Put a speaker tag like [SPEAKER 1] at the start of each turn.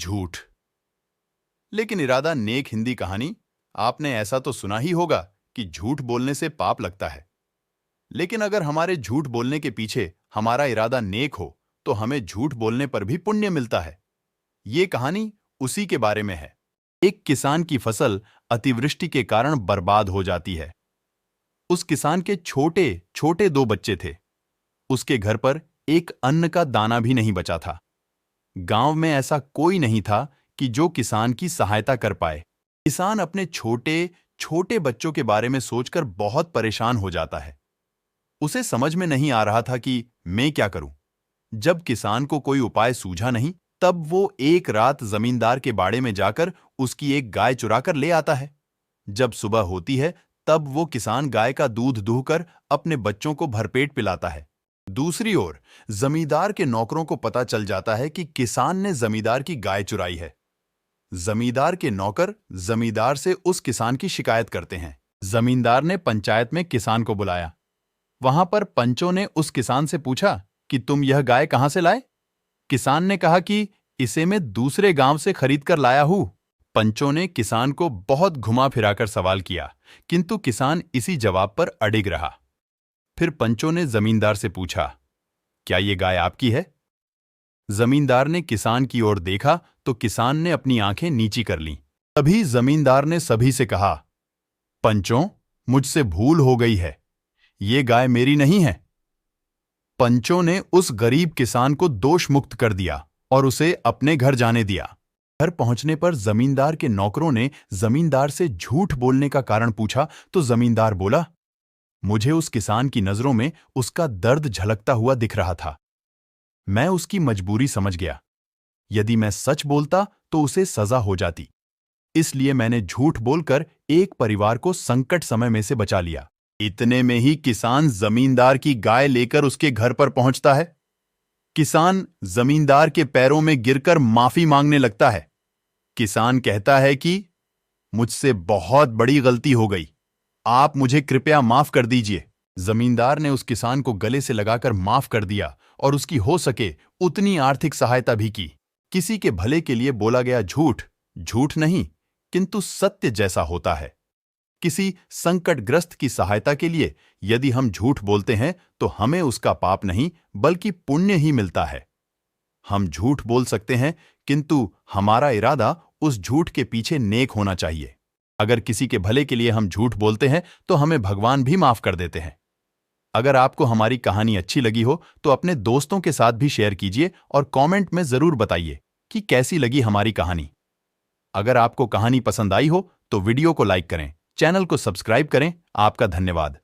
[SPEAKER 1] झूठ। लेकिन इरादा नेक हिंदी कहानी, आपने ऐसा तो सुना ही होगा कि झूठ बोलने से पाप लगता है। लेकिन अगर हमारे झूठ बोलने के पीछे हमारा इरादा नेक हो तो हमें झूठ बोलने पर भी पुण्य मिलता है। ये कहानी उसी के बारे में है। एक किसान की फसल अतिवृष्टि के कारण बर्बाद हो जाती है। उस किसान के छोटे छोटे 2 बच्चे थे। उसके घर पर एक अन्न का दाना भी नहीं बचा था। गांव में ऐसा कोई नहीं था कि जो किसान की सहायता कर पाए। किसान अपने छोटे छोटे बच्चों के बारे में सोचकर बहुत परेशान हो जाता है। उसे समझ में नहीं आ रहा था कि मैं क्या करूं। जब किसान को कोई उपाय सूझा नहीं, तब वो एक रात जमींदार के बाड़े में जाकर उसकी एक गाय चुरा कर ले आता है। जब सुबह होती है, तब वो किसान गाय का दूध दूहकर अपने बच्चों को भरपेट पिलाता है। दूसरी ओर जमींदार के नौकरों को पता चल जाता है कि किसान ने जमींदार की गाय चुराई है। जमींदार के नौकर जमींदार से उस किसान की शिकायत करते हैं। जमींदार ने पंचायत में किसान को बुलाया। वहां पर पंचों ने उस किसान से पूछा कि तुम यह गाय कहां से लाए? किसान ने कहा कि इसे मैं दूसरे गांव से खरीद कर लाया हूं। पंचों ने किसान को बहुत घुमा फिराकर सवाल किया, किंतु किसान इसी जवाब पर अडिग रहा। फिर पंचों ने जमींदार से पूछा, क्या ये गाय आपकी है? जमींदार ने किसान की ओर देखा तो किसान ने अपनी आंखें नीची कर लीं। तभी जमींदार ने सभी से कहा, पंचों, मुझसे भूल हो गई है, ये गाय मेरी नहीं है। पंचों ने उस गरीब किसान को दोष मुक्त कर दिया और उसे अपने घर जाने दिया। घर पहुंचने पर जमींदार के नौकरों ने जमींदार से झूठ बोलने का कारण पूछा तो जमींदार बोला, मुझे उस किसान की नजरों में उसका दर्द झलकता हुआ दिख रहा था। मैं उसकी मजबूरी समझ गया। यदि मैं सच बोलता तो उसे सजा हो जाती। इसलिए मैंने झूठ बोलकर एक परिवार को संकट समय में से बचा लिया। इतने में ही किसान जमींदार की गाय लेकर उसके घर पर पहुंचता है। किसान जमींदार के पैरों में गिरकर माफी मांगने लगता है। किसान कहता है कि मुझसे बहुत बड़ी गलती हो गई, आप मुझे कृपया माफ कर दीजिए। जमींदार ने उस किसान को गले से लगाकर माफ कर दिया और उसकी हो सके उतनी आर्थिक सहायता भी की। किसी के भले के लिए बोला गया झूठ झूठ नहीं, किंतु सत्य जैसा होता है। किसी संकटग्रस्त की सहायता के लिए यदि हम झूठ बोलते हैं तो हमें उसका पाप नहीं बल्कि पुण्य ही मिलता है। हम झूठ बोल सकते हैं, किंतु हमारा इरादा उस झूठ के पीछे नेक होना चाहिए। अगर किसी के भले के लिए हम झूठ बोलते हैं तो हमें भगवान भी माफ कर देते हैं। अगर आपको हमारी कहानी अच्छी लगी हो तो अपने दोस्तों के साथ भी शेयर कीजिए और कमेंट में जरूर बताइए कि कैसी लगी हमारी कहानी। अगर आपको कहानी पसंद आई हो तो वीडियो को लाइक करें, चैनल को सब्सक्राइब करें। आपका धन्यवाद।